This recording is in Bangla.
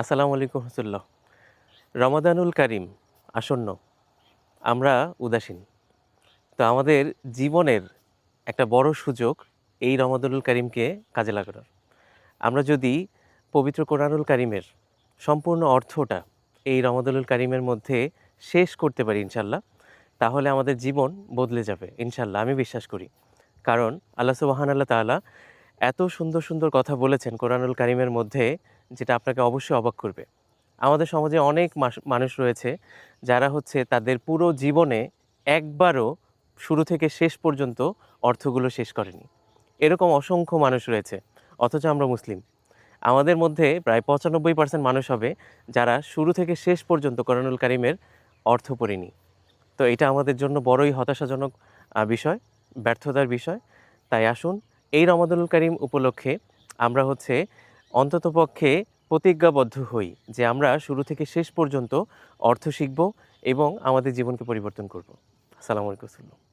আসসালামু আলাইকুম রহমতুল্লাহ। রমাদানুল কারিম আসন্ন। আমরা উদাসীন। তো আমাদের জীবনের একটা বড় সুযোগ এই রমাদানুল কারিমকে কাজে লাগানোর। আমরা যদি পবিত্র কোরআনুল কারিমের সম্পূর্ণ অর্থটা এই রমাদানুল কারিমের মধ্যে শেষ করতে পারি ইনশাআল্লাহ, তাহলে আমাদের জীবন বদলে যাবে ইনশাআল্লাহ, আমি বিশ্বাস করি। কারণ আল্লাহ সুবহানাল্লাহ তাআলা এত সুন্দর, সুন্দর কথা বলেছেন কোরআনুল কারিমের মধ্যে, যেটা আপনাকে অবশ্যই অবাক করবে। আমাদের সমাজে অনেক মানুষ রয়েছে যারা হচ্ছে তাদের পুরো জীবনে একবারও শুরু থেকে শেষ পর্যন্ত অর্থগুলো শেষ করেনি। এরকম অসংখ্য মানুষ রয়েছে, অথচ আমরা মুসলিম। আমাদের মধ্যে প্রায় ৯৫% মানুষ হবে যারা শুরু থেকে শেষ পর্যন্ত কোরআনুল কারিমের অর্থ পড়েনি। তো এটা আমাদের জন্য বড়ই হতাশাজনক বিষয়, ব্যর্থতার বিষয়। তাই আসুন এই রমাদানুল কারিম উপলক্ষে আমরা হচ্ছে অন্ততপক্ষে প্রতিজ্ঞাবদ্ধ হই যে আমরা শুরু থেকে শেষ পর্যন্ত অর্থ শিখব এবং আমাদের জীবনকে পরিবর্তন করব। আসসালামু আলাইকুম।